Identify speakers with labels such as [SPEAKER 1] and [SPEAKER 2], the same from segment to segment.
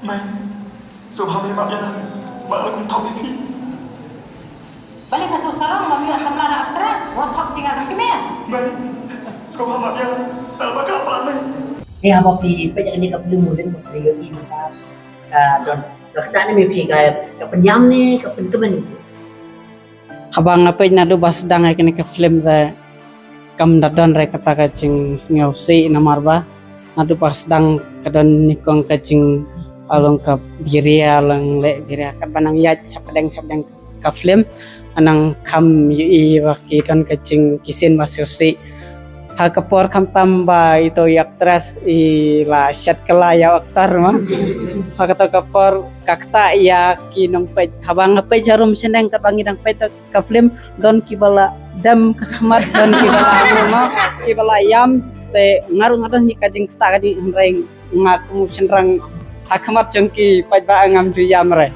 [SPEAKER 1] Mày, số hai mươi bạn nha, bạn là cùng thọc vớiพี่
[SPEAKER 2] Balik ka sa sarong, mamiyo sa plana actress. What talk singa ka kimia?
[SPEAKER 1] Mày, số hai bạn nha, tao bắt gặp bạn mày
[SPEAKER 3] Kaya habang pwede ni kapilimutin mo kayo i-matabs don nakita na may pigay kapanyam ni kapan
[SPEAKER 4] habang apa na do bas dangay kini ka film da kam dadon re kata kacing ngau si na marba na do bas dang kadon nikong kacing along ka biria lang le biria kat banang yat sapdang ka film anang kam yu wa ki don kacing kisin masyo si ha kapor kam tamba itu aktris i la shat kala ya aktar mah ha kata kapor kakta ya kinong pe habang pe jarum seneng kabangi dang pe ka film don kibala dam kamat don kibala ano kibala yam te ngarung ngadon ni kajing kata kadi reng ngaku senrang hakamat jengki pa ba ngam ju yam re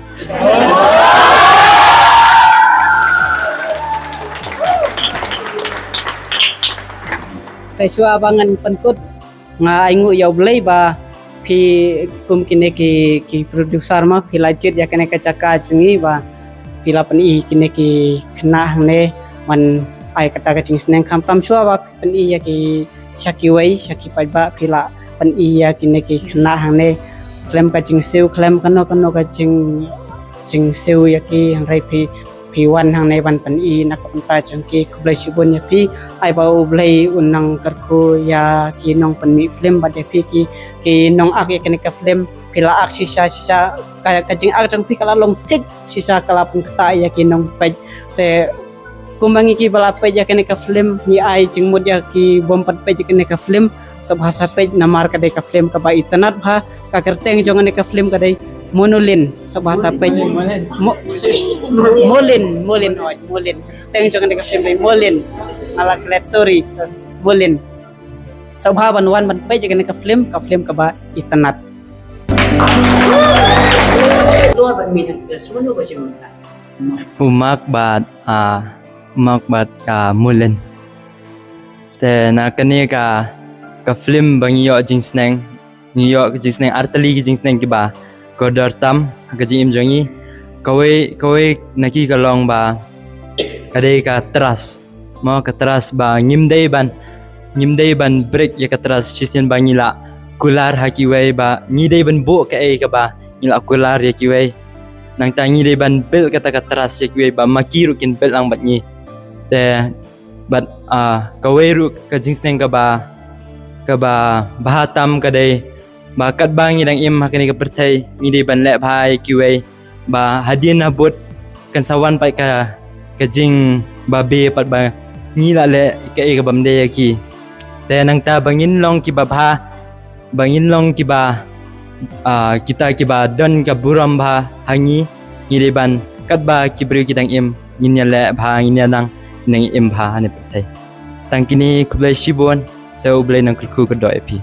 [SPEAKER 4] kay suwa abangan pankut nga ingu yaw blay ba pi kum kine ki producer ma pi lajit ya kene kacaka jungi ba pila pan i kine ki kena ne man ai kata kacing seneng kam tam suwa ba pan i ya ki shaki wai shaki ba pila pan i ya kine ki kena ne klem kacing seu klem kano kacing seu ya ki rai pi wan hang ne ban pan i nakapanta jengki kublai sibun ya pi ai ba ublai unang karku ya ki nong pan mi film ba de pi ki nong ak ya kene ka film pila ak sisa kajing ak jeng pi kala long tik sisa kala pun kata ya ki nong pej te kumbangi ki bala pej ya kene ka film mi ai jing mod ya ki bompat pej kene ka film sabhasa pej namar ka de ka film ka ba itanat bha ka kerteng jong ne ka film ka de monolin sa bahasa pej molin teng jong ne ka film dai molin ala klet sorry molin sa bahaban wan ban pej ne ka film ka ba itanat
[SPEAKER 3] luar ban minat suno ba siya
[SPEAKER 5] umak bat ka mulen te na kani ka film bangi yo jingsneng artali jingsneng ki ba kodor tam ka jim jongi kawai naki kalong ba ade ka teras mau ka teras ba ngimdei ban break ya ka teras sisen bangila kular haki wai ba ngidei ban bo ka ka ba ngila kular ya ki wai nang tangi dei ban bel kata ka teras ya ki wai ba makiru kin bel ang bat ni te bat kawai ru ka jingsneng ka ba bahatam ka dei bakat bangi dang im hakani ka pertai ni dei ban le bhai kiwei ba hadin habut kan sawan pai ka jing ba be pat ba ni la le ka e ka bamde ki te nang ta bangin long ki ba bha bangin long ki ba kita ki ba don ka buram bha hangi ni dei ban kat ba ki bri ki dang im ni nya le bha ni nya nang im bha ne pertai tang kini kublai shibon te ublai nang ku ko do epi